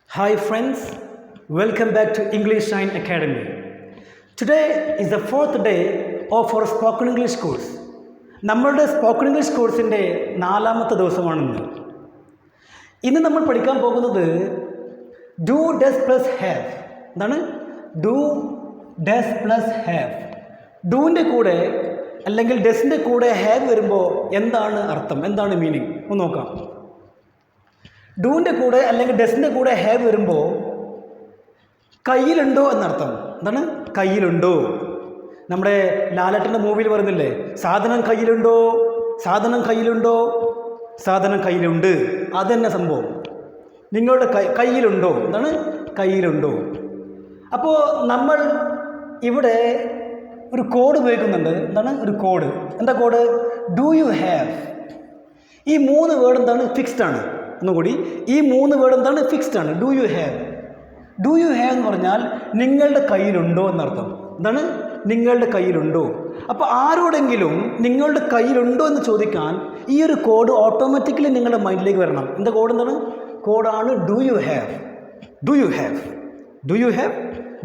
Hi friends, welcome back to English Shine Academy. Today is the fourth day of our spoken English course. നമ്മളുടെ spoken English കോഴ്സിൻ്റെ 4ാമത്തെ ദിവസമാണിന്ന്. ഇന്ന് നമ്മൾ പഠിക്കാൻ പോകുന്നത് do does plus have. എന്താണ് do does plus have? ഡൂവിൻ്റെ കൂടെ അല്ലെങ്കിൽ ഡസിൻ്റെ കൂടെ ഹാവ് വരുമ്പോൾ എന്താണ് അർത്ഥം, എന്താണ് മീനിങ് ഒന്ന് നോക്കാം. ഡൂവിൻ്റെ കൂടെ അല്ലെങ്കിൽ ഡസിൻ്റെ കൂടെ ഹാവ് വരുമ്പോൾ കയ്യിലുണ്ടോ എന്നർത്ഥം. എന്താണ് കയ്യിലുണ്ടോ? നമ്മുടെ ലാലേട്ടൻ്റെ മൂവിയിൽ പറയുന്നില്ലേ, സാധനം കയ്യിലുണ്ടോ, സാധനം കയ്യിലുണ്ടോ, സാധനം കയ്യിലുണ്ട്. അത് തന്നെ സംഭവം. നിങ്ങളുടെ കയ്യിലുണ്ടോ, എന്താണ് കയ്യിലുണ്ടോ. അപ്പോൾ നമ്മൾ ഇവിടെ ഒരു കോഡ് ഉപയോഗിക്കുന്നുണ്ട്. എന്താണ് ഒരു കോഡ്? എന്താ കോഡ്? Do you have. ഈ 3 വേർഡ് എന്താണ് ഫിക്സ്ഡ് ആണ്. ഒന്നുകൂടി, ഈ 3 വേർഡ് എന്താണ് ഫിക്സ്ഡ് ആണ്. Do you have. Do you have എന്ന് പറഞ്ഞാൽ നിങ്ങളുടെ കയ്യിലുണ്ടോ എന്നർത്ഥം. എന്താണ് നിങ്ങളുടെ കയ്യിലുണ്ടോ. അപ്പോൾ ആരോടെങ്കിലും നിങ്ങളുടെ കയ്യിലുണ്ടോ എന്ന് ചോദിക്കാൻ ഈ ഒരു കോഡ് ഓട്ടോമാറ്റിക്കലി നിങ്ങളുടെ മൈൻഡിലേക്ക് വരണം. എന്താ കോഡ്? എന്താണ് കോഡാണ് do you have. Do you have, do you have,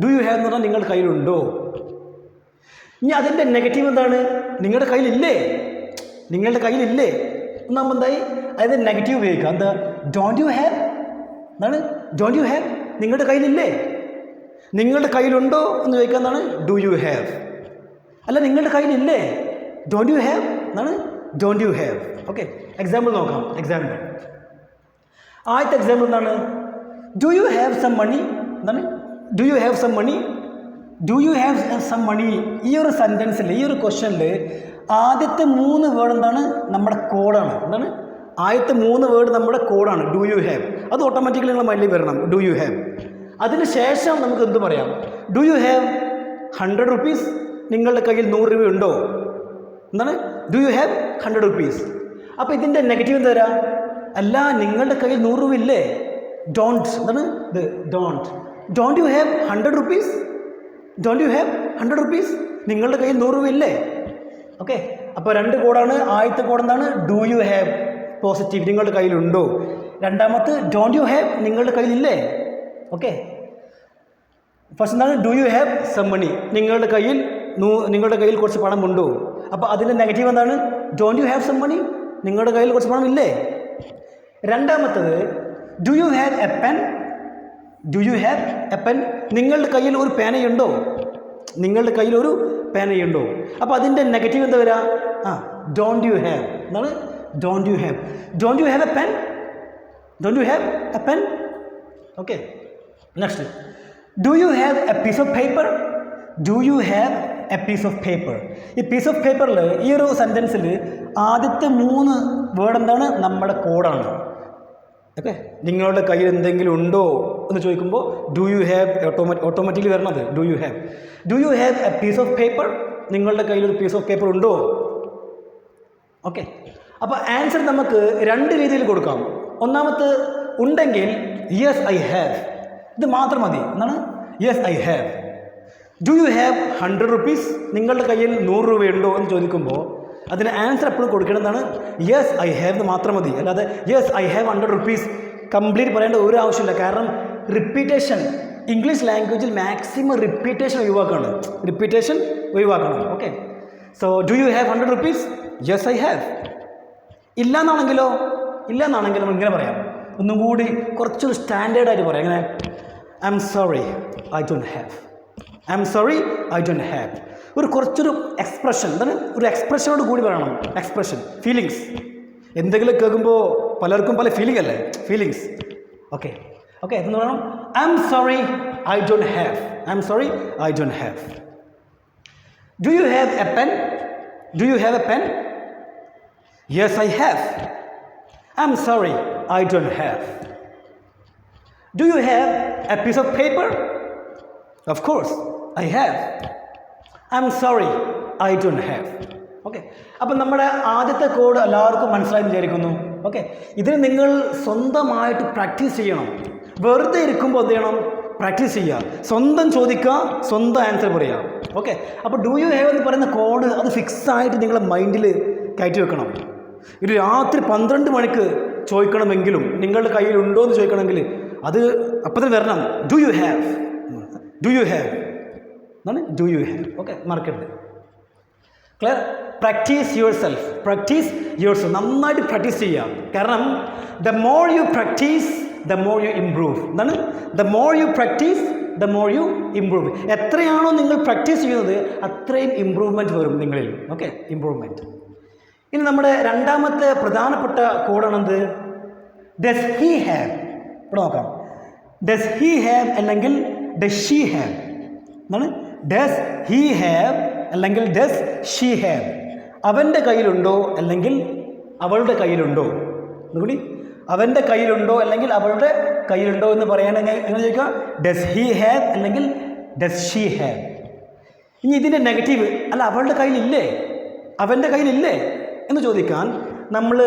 do you have എന്ന് പറഞ്ഞാൽ നിങ്ങളുടെ കയ്യിലുണ്ടോ. ഇനി അതിൻ്റെ നെഗറ്റീവ് എന്താണ്? നിങ്ങളുടെ കയ്യിലില്ലേ, നിങ്ങളുടെ കയ്യിലില്ലേ ഒന്നാകുമ്പോൾ എന്തായി, അതായത് നെഗറ്റീവ് ഉപയോഗിക്കുക. എന്താ ഡോണ്ട് യു ഹാവ്. എന്താണ് ഡോണ്ട് യു ഹാവ്, നിങ്ങളുടെ കയ്യിലില്ലേ. നിങ്ങളുടെ കയ്യിലുണ്ടോ എന്ന് ചോദിക്കുക എന്താണ് ഡു യു ഹാവ്. അല്ല നിങ്ങളുടെ കയ്യിലില്ലേ, ഡോണ്ട് യു ഹാവ് എന്നാണ് don't you have. Okay, example നോക്കാം. എക്സാമ്പിൾ, ആദ്യത്തെ എക്സാമ്പിൾ എന്താണ്? Do you have some money. എന്താണ് do you have some money. Do you have some money. ഈ ഒരു സെൻറ്റൻസിൽ, ഈ ഒരു ക്വസ്റ്റനിൽ ആദ്യത്തെ 3 വേർഡ് എന്താണ് നമ്മുടെ കോഡാണ്. എന്താണ് ആദ്യത്തെ 3 വേർഡ് നമ്മുടെ കോഡാണ് ഡു യു ഹാവ്. അത് ഓട്ടോമാറ്റിക്കലി നിങ്ങളുടെ മൈൻഡിൽ വരണം. Do you have. അതിന് ശേഷം നമുക്ക് എന്ത് പറയാം? Do you have 100 rupees. നിങ്ങളുടെ കയ്യിൽ 100 രൂപ ഉണ്ടോ. എന്താണ് ഡു യു ഹാവ് 100 റുപ്പീസ്. അപ്പോൾ ഇതിൻ്റെ നെഗറ്റീവ് എന്താ വരാ? അല്ല നിങ്ങളുടെ കയ്യിൽ 100 രൂപ ഇല്ലേ. ഡോണ്ട്. എന്താണ് ഇത് don't. Don't you have 100 rupees. Don't you have 100 rupees. നിങ്ങളുടെ കയ്യിൽ 100 രൂപ ഇല്ലേ. ഓക്കെ, അപ്പോൾ 2 കോഡാണ്. ആദ്യത്തെ കോഡ് എന്താണ് ഡു യു ഹാവ് പോസിറ്റീവ്, നിങ്ങളുടെ കയ്യിലുണ്ടോ. രണ്ടാമത്തെ ഡോണ്ട് യു ഹാവ്, നിങ്ങളുടെ കയ്യിലില്ലേ. ഓക്കെ, ഫസ്റ്റ് എന്താണ് do you have some money, നിങ്ങളുടെ കയ്യിൽ കുറച്ച് പണമുണ്ടോ. അപ്പോൾ അതിൻ്റെ നെഗറ്റീവ് എന്താണ്? Don't you have some money, നിങ്ങളുടെ കയ്യിൽ കുറച്ച് പണം ഇല്ലേ. രണ്ടാമത്തത് do you have a pen. Do you have a pen, നിങ്ങളുടെ കയ്യിൽ ഒരു പേനയുണ്ടോ. നിങ്ങളുടെ കയ്യിൽ ഒരു പേനയുണ്ടോ. അപ്പോൾ അതിൻ്റെ നെഗറ്റീവ് എന്താ വരിക? Don't you have. എന്താണ് don't you have. Don't you have a pen. Don't you have a pen. Okay, next do you have a piece of paper. Do you have a piece of paper. ഈ piece of പേപ്പറിൽ, ഈ ഒരു സെൻറ്റൻസിൽ ആദ്യത്തെ 3 word എന്താണ് നമ്മുടെ കോഡാണ്. Okay, നിങ്ങളുടെ കയ്യിൽ എന്തെങ്കിലും ഉണ്ടോ എന്ന് ചോദിക്കുമ്പോൾ ഡു യു ഹാവ് ഓട്ടോമാറ്റിക്കലി വരണത് do you have. Do you have a piece of paper, നിങ്ങളുടെ കയ്യിൽ ഒരു പീസ് ഓഫ് പേപ്പർ ഉണ്ടോ. ഓക്കെ, അപ്പോൾ ആൻസർ നമുക്ക് 2 രീതിയിൽ കൊടുക്കാം. ഒന്നാമത്തെ ഉണ്ടെങ്കിൽ യെസ് ഐ ഹാവ്, ഇത് മാത്രം മതി. എന്താണ് yes I have. Do you have 100 rupees, നിങ്ങളുടെ കയ്യിൽ 100 രൂപയുണ്ടോ എന്ന് ചോദിക്കുമ്പോൾ അതിന് ആൻസർ എപ്പോഴും കൊടുക്കേണ്ടതാണ് യെസ് ഐ ഹാവ് എന്ന് മാത്രം മതി. അല്ലാതെ yes I have 100 rupees complete പറയേണ്ട ഒരു ആവശ്യമില്ല. കാരണം റിപ്പീറ്റേഷൻ, ഇംഗ്ലീഷ് ലാംഗ്വേജിൽ മാക്സിമം റിപ്പീറ്റേഷൻ ഒഴിവാക്കണം. റിപ്പീറ്റേഷൻ ഒഴിവാക്കണം. Okay, so do you have 100 rupees, yes I have. ഇല്ല എന്നാണെങ്കിലോ, ഇല്ല എന്നാണെങ്കിൽ നമ്മൾ ഇങ്ങനെ പറയാം, ഒന്നും കൂടി കുറച്ചൊരു സ്റ്റാൻഡേർഡായിട്ട് പറയാം. എങ്ങനെ? I M sorry I don't have. I'm sorry I don't have. കുറച്ചൊരു എക്സ്പ്രഷൻ, എന്താണ് ഒരു എക്സ്പ്രഷനോട് കൂടി പറയണം. Expression, feelings. എന്തെങ്കിലും കേൾക്കുമ്പോൾ പലർക്കും പല ഫീലിംഗ് അല്ലേ, ഫീലിങ്സ്. ഓക്കെ ഓക്കെ, എന്ന് പറയണം I'm sorry I don't have. I'm sorry I don't have. Do you have a pen. Do you have a pen. Yes I have. I'm sorry I don't have. Do you have a piece of paper. Of course I have. I'm sorry I don't have. Okay, അപ്പം നമ്മുടെ ആദ്യത്തെ code എല്ലാവർക്കും മനസ്സിലായി വിചാരിക്കുന്നു. Okay, ഇതിന് നിങ്ങൾ സ്വന്തമായിട്ട് practice ചെയ്യണം. വെറുതെ ഇരിക്കുമ്പോൾ എന്ത് ചെയ്യണം? പ്രാക്ടീസ് ചെയ്യുക. സ്വന്തം ചോദിക്കുക, സ്വന്തം ആൻസർ പറയുക. ഓക്കെ, അപ്പോൾ ഡു യു ഹാവ് എന്ന് പറയുന്ന കോഡ് അത് ഫിക്സ് ആയിട്ട് നിങ്ങളുടെ മൈൻഡിൽ കയറ്റി വെക്കണം. ഒരു രാത്രി 12 മണിക്ക് ചോദിക്കണമെങ്കിലും, നിങ്ങളുടെ കയ്യിലുണ്ടോ എന്ന് ചോദിക്കണമെങ്കിൽ അത് അപ്പം തന്നെ വരണം. Do you have, do you have എന്നാണ് ഡു യു ഹാവ്. ഓക്കെ, മറക്കരുത്. Clear? Practise yourself, practise yourself. നന്നായിട്ട് പ്രാക്ടീസ് ചെയ്യുക. കാരണം the more you practise the more you improve. എന്താണ്? The more you practise the more you improve. എത്രയാണോ നിങ്ങൾ practice ചെയ്യുന്നത് അത്രയും ഇമ്പ്രൂവ്മെൻറ്റ് വരും നിങ്ങളിൽ. Okay, improvement. ഇനി നമ്മുടെ രണ്ടാമത്തെ പ്രധാനപ്പെട്ട കോഡാണെന്ത്? Does he have. ഇവിടെ നോക്കാം. ഡസ് ഹി ഹാവ് അല്ലെങ്കിൽ ഡസ് ഷീ ഹാവ് എന്നാണ്. ഡസ് ഹി ഹാവ് അല്ലെങ്കിൽ ഡസ് ഷീ ഹാവ്. അവൻ്റെ കയ്യിലുണ്ടോ അല്ലെങ്കിൽ അവളുടെ കയ്യിലുണ്ടോ എന്നുകൂടി. അവൻ്റെ കയ്യിലുണ്ടോ അല്ലെങ്കിൽ അവളുടെ കയ്യിലുണ്ടോ എന്ന് പറയാൻ എങ്ങനെ ചോദിക്കുക? ഡസ് ഹി ഹാവ് അല്ലെങ്കിൽ ഡസ് ഷീ ഹാവ്. ഇനി ഇതിൻ്റെ നെഗറ്റീവ്, അല്ല അവളുടെ കയ്യിലില്ലേ, അവൻ്റെ കയ്യിലില്ലേ എന്ന് ചോദിക്കാൻ നമ്മൾ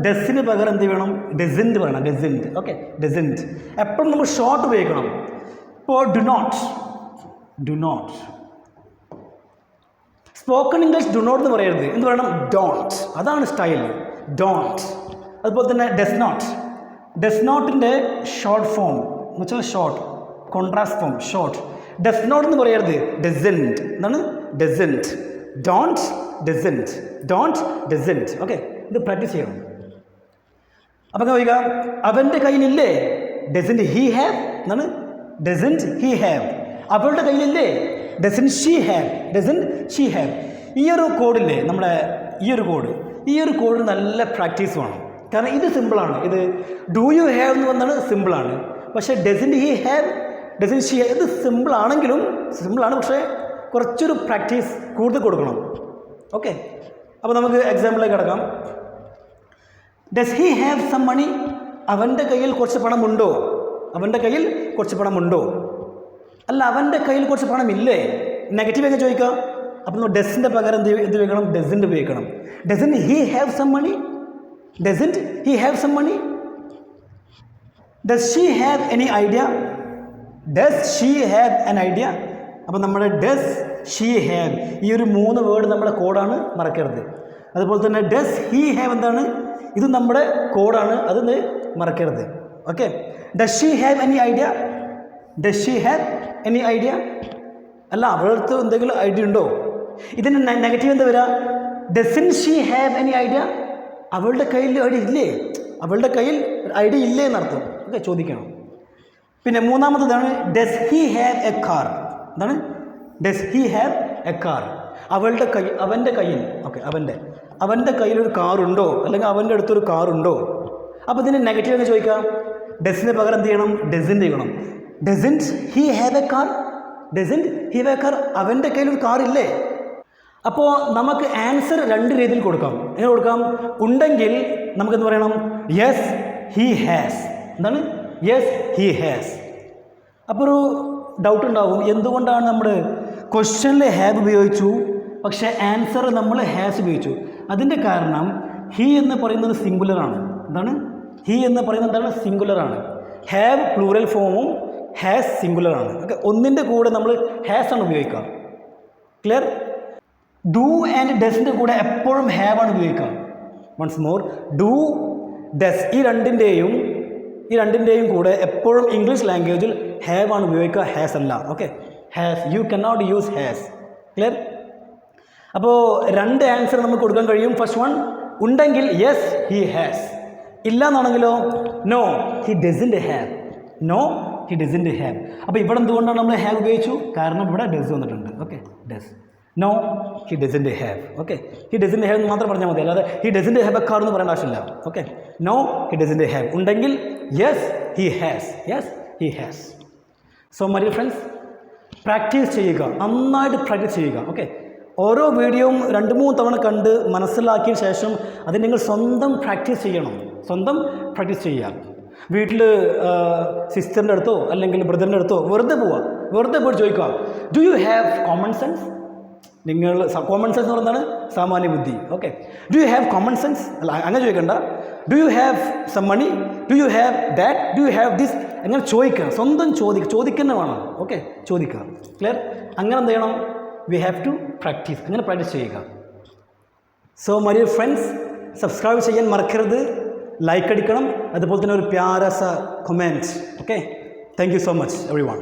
ഡസിന് പകരം എന്ത് വേണം? ഡസൻറ്റ് വേണം. ഡസൻറ്റ്. Okay, doesn't. എപ്പോഴും നമ്മൾ ഷോർട്ട് ഉപയോഗിക്കണം. ഇപ്പോൾ do not, do not. Spoken English do not എന്ന് പറയരുത്. എന്ത് പറയണം? ഡോണ്ട്. അതാണ് സ്റ്റൈൽ, ഡോണ്ട്. അതുപോലെ തന്നെ ഡസ് നോട്ട്. ഡസ് നോട്ടിൻ്റെ ഷോർട്ട് ഫോം എന്ന് വെച്ചാൽ short, contrast form short. Does not എന്ന് പറയരുത്, ഡസൻറ്റ്. എന്താണ്? Doesn't. Don't, doesn't. Don't, doesn't. Okay, ഇത് പ്രാക്ടീസ് ചെയ്യണം. അപ്പം ചോദിക്കുക, അവൻ്റെ കയ്യിലില്ലേ? ഡസൻറ്റ് ഹി ഹാവ് എന്നാണ്. Doesn't he have. അവളുടെ കയ്യിലില്ലേ? Doesn't she have. Doesn't she have. ഈ ഒരു കോഡില്ലേ, നമ്മുടെ ഈ ഒരു കോഡ് നല്ല പ്രാക്ടീസ് വേണം. കാരണം ഇത് സിമ്പിളാണ്. ഇത് ഡു യു ഹാവ് എന്ന് വന്നാണ് സിമ്പിളാണ്. പക്ഷേ doesn't he have, doesn't she have ഇത് സിമ്പിളാണ്. പക്ഷേ കുറച്ചൊരു പ്രാക്ടീസ് കൂടുതൽ കൊടുക്കണം. ഓക്കെ, അപ്പോൾ നമുക്ക് എക്സാമ്പിളിലേക്ക് കിടക്കാം. Does he have some money. അവൻ്റെ കയ്യിൽ കുറച്ച് പണമുണ്ടോ? അവൻ്റെ കയ്യിൽ കുറച്ച് പണമുണ്ടോ? അല്ല, അവൻ്റെ കയ്യിൽ കുറച്ച് പണമില്ലേ? നെഗറ്റീവ് ഒക്കെ ചോദിക്കാം. അപ്പോൾ നമ്മൾ ഡസിൻ്റെ പകരം എന്ത് ഉപയോഗിക്കണം? ഡസൻറ്റ് ഉപയോഗിക്കണം. Doesn't he have some money. Doesn't he have some money. Does she have any idea. Does she have an idea. അപ്പോൾ നമ്മുടെ ഡസ് ഷീ ഹാവ് ഈ ഒരു 3 വേർഡ് നമ്മുടെ കോഡാണ്, മറക്കരുത്. അതുപോലെ തന്നെ ഡസ് ഹി ഹാവ് എന്താണ്? ഇത് നമ്മുടെ കോഡാണ്, അത് മറക്കരുത്. Okay, does she have any idea. Does she have any idea. അല്ല, അവളുടെ അടുത്ത് എന്തെങ്കിലും ഐഡിയ ഉണ്ടോ? ഇതിന് നെഗറ്റീവ് എന്താ വരിക? Dozen she have any idea. അവളുടെ കയ്യിൽ ഐഡിയ ഇല്ലേ? അവളുടെ കയ്യിൽ ഐഡിയ ഇല്ലേ എന്നർത്ഥം. ഓക്കെ, ചോദിക്കണം. പിന്നെ മൂന്നാമത്തതാണ് does he have a car. എന്താണ്? Does he have a car. അവൻ്റെ കയ്യിൽ ഓക്കെ അവൻ്റെ കയ്യിലൊരു കാറുണ്ടോ അല്ലെങ്കിൽ അവൻ്റെ അടുത്തൊരു കാറുണ്ടോ? അപ്പോൾ ഇതിന് നെഗറ്റീവ് എന്ന് ചോദിക്കാം. ഡസിന് പകരം എന്ത് ചെയ്യണം? ഡസൻറ്റ് ചെയ്യണം. Doesn't he have a car. Doesn't he have a car. അവൻ്റെ കയ്യിലൊരു കാറില്ലേ? അപ്പോൾ നമുക്ക് ആൻസർ 2 രീതിയിൽ കൊടുക്കാം. എങ്ങനെ കൊടുക്കാം? ഉണ്ടെങ്കിൽ നമുക്കെന്ത് പറയണം? Yes he has. എന്താണ്? Yes he has. അപ്പോൾ ഒരു ഡൗട്ട് ഉണ്ടാവും, എന്തുകൊണ്ടാണ് നമ്മൾ ക്വസ്റ്റ്യനിൽ ഹാവ് ഉപയോഗിച്ചു പക്ഷേ ആൻസർ നമ്മൾ ഹാസ് ഉപയോഗിച്ചു? അതിൻ്റെ കാരണം ഹി എന്ന് പറയുന്നത് സിംഗുലറാണ്. എന്താണ്? ഹി എന്ന് പറയുന്നത് എന്താണ്? സിംഗുലറാണ്. ഹാവ് പ്ലൂറൽ ഫോമും ഹാസ് സിംഗുലറാണ്. ഓക്കെ, ഒന്നിൻ്റെ കൂടെ നമ്മൾ ഹാസ് ആണ് ഉപയോഗിക്കുക. ക്ലിയർ? ഡു ആൻഡ് ഡസിൻ്റെ കൂടെ എപ്പോഴും ഹാവ് ആണ് ഉപയോഗിക്കുക. വൺസ് മോർ, ഡു ഡസ് ഈ രണ്ടിൻ്റെയും കൂടെ എപ്പോഴും ഇംഗ്ലീഷ് ലാംഗ്വേജിൽ ഹാവ് ആണ് ഉപയോഗിക്കുക, ഹാസ് അല്ല. Okay, has. You can not use has. Clear? അപ്പോൾ 2 ആൻസർ നമുക്ക് കൊടുക്കാൻ കഴിയും. ഫസ്റ്റ് വൺ ഉണ്ടെങ്കിൽ യെസ് ഹി ഹാസ്. ഇല്ല എന്നാണെങ്കിലോ no he doesn't have. No he doesn't have. അപ്പോൾ ഇവിടെ എന്തുകൊണ്ടാണ് നമ്മൾ ഹാവ് ഉപയോഗിച്ചു? കാരണം ഇവിടെ ഡസ് വന്നിട്ടുണ്ട്. Okay, does. No he doesn't have. Okay, he doesn't have എന്ന് മാത്രം പറഞ്ഞാൽ മതി, അല്ലാതെ he doesn't have a car എന്ന് പറയേണ്ട ആവശ്യമില്ല. Okay, no he doesn't have. ഉണ്ടെങ്കിൽ yes he has. Yes he has. So my dear friends, practice ചെയ്യുക, നന്നായിട്ട് പ്രാക്ടീസ് ചെയ്യുക. ഓക്കെ, ഓരോ വീഡിയോയും 2-3 തവണ കണ്ട് മനസ്സിലാക്കിയ ശേഷം അത് നിങ്ങൾ സ്വന്തം പ്രാക്ടീസ് ചെയ്യണം. സ്വന്തം പ്രാക്ടീസ് ചെയ്യുക. വീട്ടിൽ സിസ്റ്ററിൻ്റെ അടുത്തോ അല്ലെങ്കിൽ ബ്രദറിൻ്റെ അടുത്തോ വെറുതെ പോയിട്ട് ചോദിക്കുക, do you have common sense? നിങ്ങൾ കോമൺ സെൻസ് എന്ന് പറയുന്നതാണ് സാമാന്യ ബുദ്ധി. Okay, do you have common sense? അല്ല, അങ്ങനെ ചോദിക്കണ്ട. Do you have some money? Do you have that? Do you have this? അങ്ങനെ ചോദിക്കുക. സ്വന്തം ചോദിക്കുന്ന വേണം. ഓക്കെ, ചോദിക്കുക. ക്ലിയർ? അങ്ങനെ എന്ത് ചെയ്യണം? We have to practise. അങ്ങനെ പ്രാക്ടീസ് ചെയ്യുക. So my dear friends, subscribe ചെയ്യാൻ മറക്കരുത്, ലൈക്ക് അടിക്കണം, അതുപോലെ തന്നെ ഒരു പ്യാരസ comment. Okay, thank you so much every one.